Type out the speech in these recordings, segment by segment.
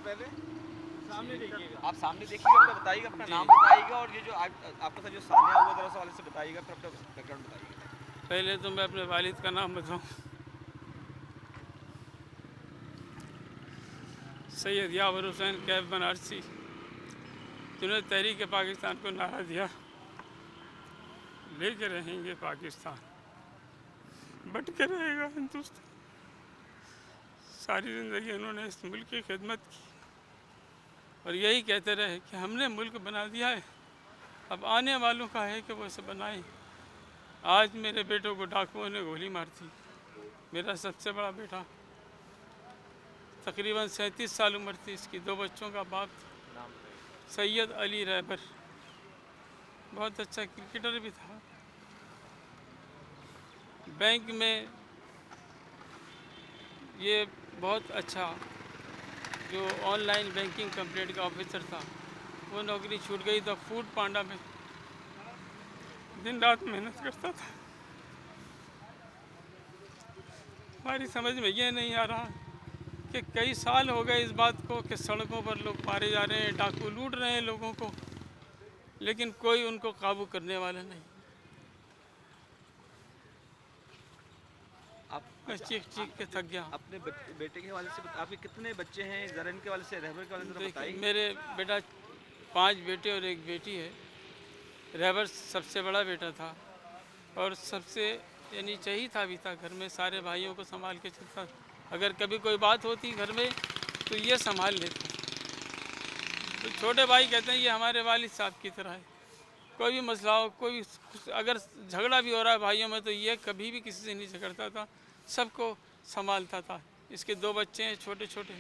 पहले सामने देखिएगा। आप सामने देखिएगा, अपना बताइएगा, अपना नाम बताइएगा और ये जो आपके साथ जो सानिया हुआ दरअसल वाले से बताइएगा, फिर अपना बैकग्राउंड बताइएगा। पहले तो मैं अपने वालिद का नाम बताऊँ। सैयद यावर हुसैन कैफ बनारसी, जिन्होंने तहरीक पाकिस्तान को नारा दिया, लेके रहेंगे पाकिस्तान, बट के रहेगा हिंदुस्तान। सारी ज़िंदगी उन्होंने इस मुल्क की खिदमत की और यही कहते रहे कि हमने मुल्क बना दिया है, अब आने वालों का है कि वो इसे बनाएं। आज मेरे बेटों को डाकुओं ने गोली मार दी। मेरा सबसे बड़ा बेटा तकरीबन 37 साल उम्र थी इसकी, 2 बच्चों का बाप था, सैयद अली रहबर, बहुत अच्छा क्रिकेटर भी था। बैंक में ये बहुत अच्छा जो ऑनलाइन बैंकिंग कंप्लीट का ऑफिसर था, वो नौकरी छूट गई तो फूड पांडा में दिन रात मेहनत करता था। हमारी समझ में ये नहीं आ रहा कि कई साल हो गए इस बात को कि सड़कों पर लोग मारे जा रहे हैं, डाकू लूट रहे हैं लोगों को, लेकिन कोई उनको काबू करने वाला नहीं। आप मैं चीख चीख के थक गया। अपने बेटे के हवाले से आपके कितने बच्चे हैं, ज़रा इनके वाले से, रहबर के वाले से बताइए। मेरे बेटा 5 बेटे और 1 बेटी है। रहबर सबसे बड़ा बेटा था और सबसे यानी चाहिए था भी था, घर में सारे भाइयों को संभाल के चलता। अगर कभी कोई बात होती घर में तो ये संभाल लेता। तो छोटे भाई कहते हैं ये हमारे वालिद साहब की तरह है, कोई भी मसला हो, कोई अगर झगड़ा भी हो रहा है भाइयों में तो ये कभी भी किसी से नहीं झगड़ता था, सबको संभालता था। इसके 2 बच्चे हैं, छोटे छोटे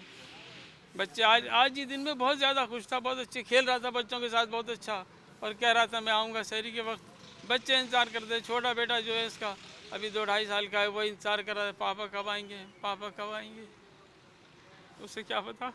बच्चे। आज ही दिन में बहुत ज़्यादा खुश था, बहुत अच्छे खेल रहा था बच्चों के साथ, बहुत अच्छा, और कह रहा था मैं आऊँगा शहरी के वक्त। बच्चे इंतज़ार करते, छोटा बेटा जो है इसका अभी 2-2.5 साल का है, वो इंतज़ार कर रहा है पापा कब आएंगे, पापा कब आएंगे। उसे क्या पता